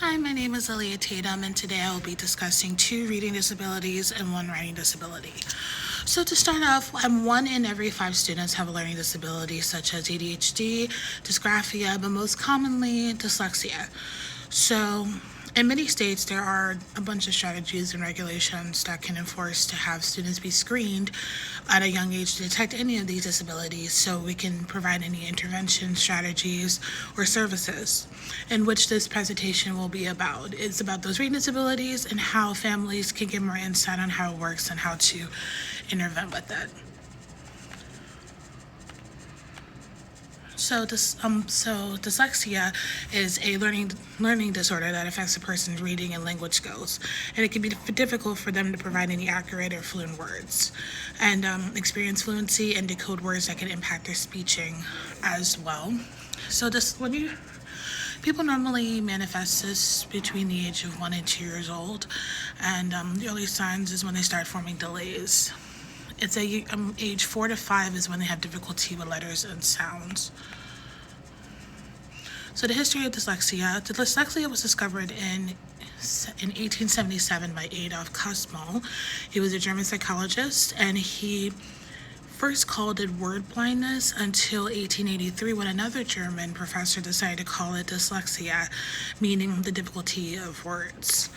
Hi, my name is Aaliyah Tatum, and today I will be discussing 2 reading disabilities and 1 writing disability. So to start off, 1 in every 5 students have a learning disability such as ADHD, dysgraphia, but most commonly dyslexia. So in many states, there are a bunch of strategies and regulations that can enforce to have students be screened at a young age to detect any of these disabilities so we can provide any intervention strategies or services, in which this presentation will be about. It's about those reading disabilities and how families can get more insight on how it works and how to intervene with it. So dyslexia is a learning disorder that affects a person's reading and language skills, and it can be difficult for them to provide any accurate or fluent words, and experience fluency and decode words that can impact their speeching as well. So this when you People normally manifest this between the age of 1 and 2 years old, and the early signs is when they start forming delays. It's age 4 to 5 is when they have difficulty with letters and sounds. So the history of dyslexia. Dyslexia was discovered in 1877 by Adolf Kussmaul. He was a German psychologist, and he first called it word blindness until 1883 when another German professor decided to call it dyslexia, meaning the difficulty of words.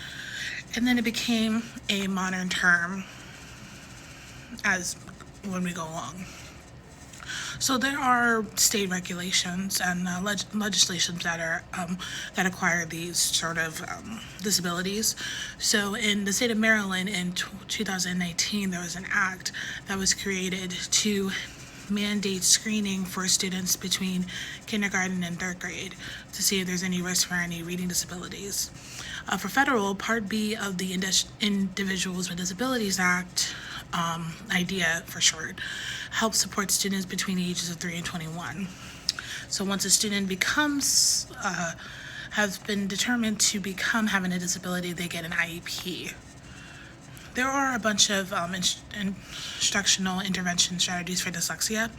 And then it became a modern term as when we go along. So there are state regulations and legislations that acquire these sort of disabilities. So in the state of Maryland in 2019, there was an act that was created to mandate screening for students between kindergarten and 3rd grade to see if there's any risk for any reading disabilities. For federal, Part B of the Individuals with Disabilities Act, IDEA for short, helps support students between the ages of 3 and 21. So once a student has been determined to become having a disability, they get an IEP. There are a bunch of instructional intervention strategies for dyslexia.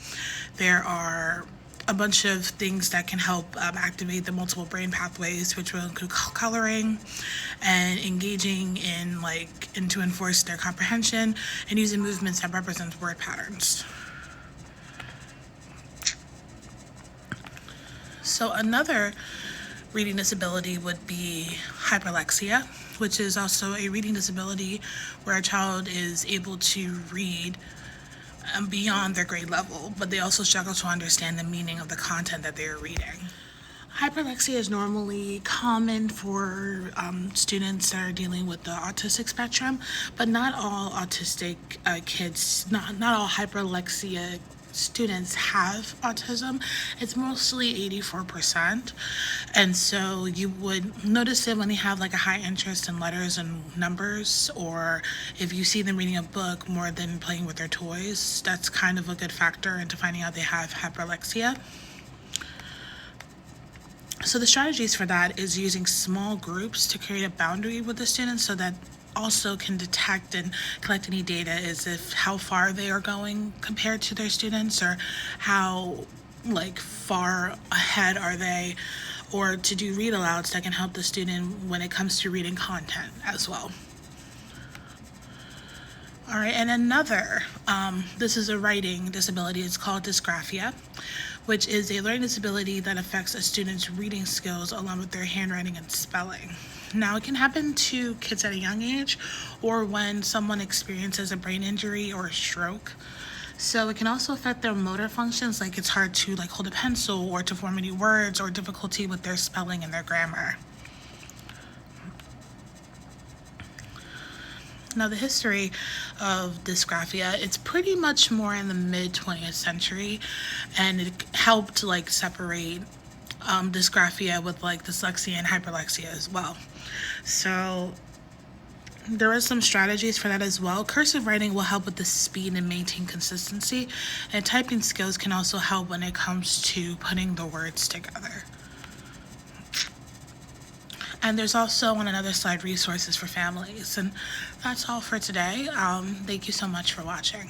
There are a bunch of things that can help activate the multiple brain pathways, which will include coloring and engaging in to enforce their comprehension and using movements that represent word patterns. So another reading disability would be hyperlexia, which is also a reading disability where a child is able to read beyond their grade level, but they also struggle to understand the meaning of the content that they are reading. Hyperlexia is normally common for students that are dealing with the autistic spectrum, but not all autistic kids, not all hyperlexia students have autism. It's mostly 84%. And so you would notice it when they have a high interest in letters and numbers, or if you see them reading a book more than playing with their toys. That's kind of a good factor into finding out they have hyperlexia. So the strategies for that is using small groups to create a boundary with the students so that also can detect and collect any data as if how far they are going compared to their students, or how far ahead are they, or to do read alouds that can help the student when it comes to reading content as well. All right, and another, this is a writing disability. It's called dysgraphia, which is a learning disability that affects a student's reading skills along with their handwriting and spelling. Now, it can happen to kids at a young age or when someone experiences a brain injury or a stroke. So it can also affect their motor functions, like it's hard to hold a pencil or to form any words, or difficulty with their spelling and their grammar. Now, the history of dysgraphia, it's pretty much more in the mid-20th century, and it helped separate dysgraphia with dyslexia and hyperlexia as well. So there are some strategies for that as well. Cursive writing will help with the speed and maintain consistency, and typing skills can also help when it comes to putting the words together. And there's also on another slide resources for families. And that's all for today. Thank you so much for watching.